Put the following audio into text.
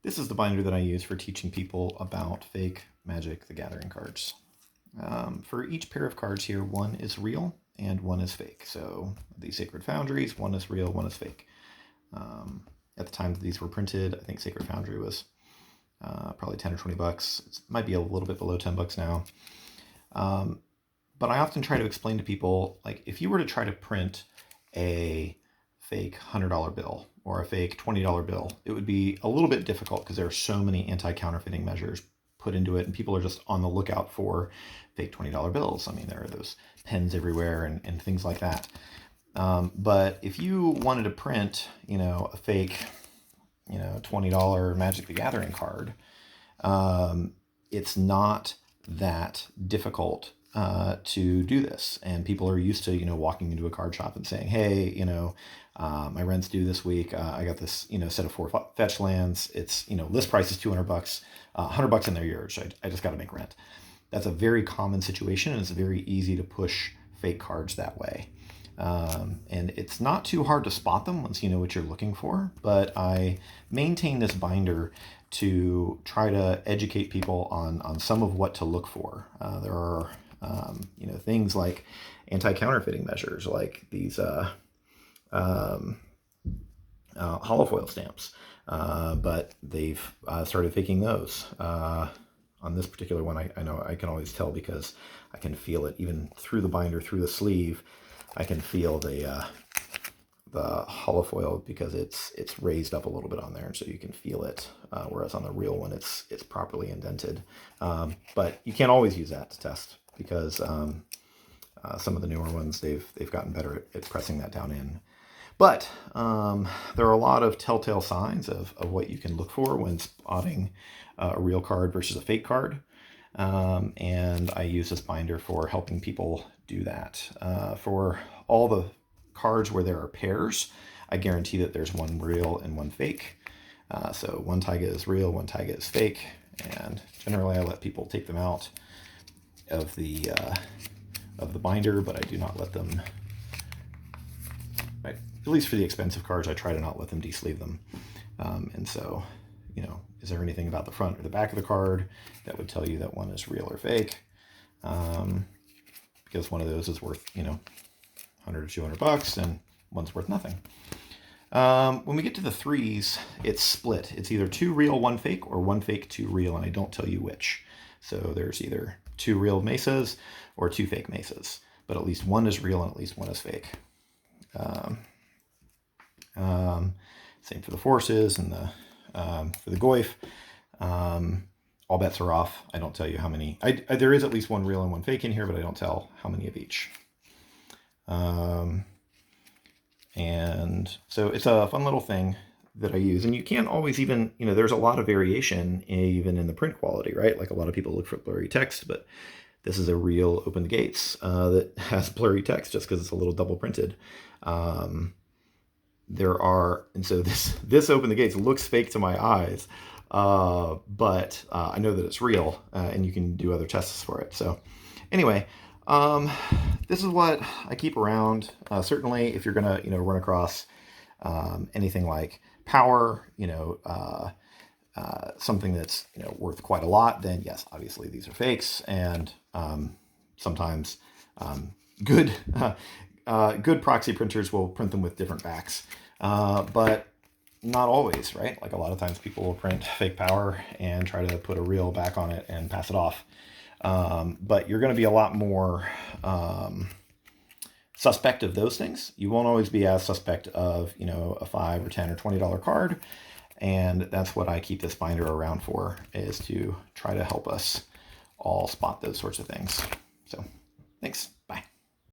This is the binder that I use for teaching people about fake Magic the Gathering cards. For each pair of cards here, one is real and one is fake. So these Sacred Foundries, one is real, one is fake. At the time that these were printed, I think Sacred Foundry was probably 10 or 20 bucks. It might be a little bit below 10 bucks now. But I often try to explain to people, like, if you were to try to print a fake $100 bill or a fake $20 bill, it would be a little bit difficult because there are so many anti-counterfeiting measures put into it, and people are just on the lookout for fake $20 bills. I mean, there are those pens everywhere and things like that. But if you wanted to print, a fake, $20 Magic the Gathering card, it's not that difficult to do this. And people are used to, walking into a card shop and saying, hey, my rent's due this week. I got this, set of 4 fetch lands. It's, list price is 200 bucks, 100 bucks in their yours. I just got to make rent. That's a very common situation, and it's very easy to push fake cards that way. And it's not too hard to spot them once you know what you're looking for, but I maintain this binder to try to educate people on some of what to look for. There are, things like anti-counterfeiting measures, like these holofoil stamps, but they've started faking those. On this particular one, I know I can always tell because I can feel it even through the binder, through the sleeve. I can feel the holofoil because it's raised up a little bit on there, and so you can feel it. Whereas on the real one, it's properly indented. But you can't always use that to test because some of the newer ones they've gotten better at pressing that down in. But there are a lot of telltale signs of what you can look for when spotting a real card versus a fake card. And I use this binder for helping people do that. For all the cards where there are pairs, I guarantee that there's one real and one fake. So one taiga is real, one taiga is fake, and generally I let people take them out of the binder, but I do not let them, right, at least for the expensive cards, I try to not let them de-sleeve them. And so, is there anything about the front or the back of the card that would tell you that one is real or fake? Because one of those is worth, 100 or 200 bucks, and one's worth nothing. When we get to the threes, it's split. It's either 2 real, 1 fake, or 1 fake, 2 real, and I don't tell you which. So there's either 2 real mesas or 2 fake mesas, but at least one is real and at least one is fake. Same for the forces and for the goif. All bets are off. I don't tell you how many. There is at least one real and one fake in here, but I don't tell how many of each. And so it's a fun little thing that I use. And you can't always even, there's a lot of variation even in the print quality, right? Like a lot of people look for blurry text, but this is a real Open the Gates that has blurry text just because it's a little double printed. And so this Open the Gates looks fake to my eyes, but I know that it's real, and you can do other tests for it. So anyway, this is what I keep around. Certainly if you're gonna, run across anything like power, something that's, worth quite a lot, then yes, obviously these are fakes, and sometimes good proxy printers will print them with different backs, but not always, right? Like a lot of times people will print fake power and try to put a real back on it and pass it off. But you're going to be a lot more suspect of those things. You won't always be as suspect of, a $5 or $10 or $20 card. And that's what I keep this binder around for, is to try to help us all spot those sorts of things. So thanks.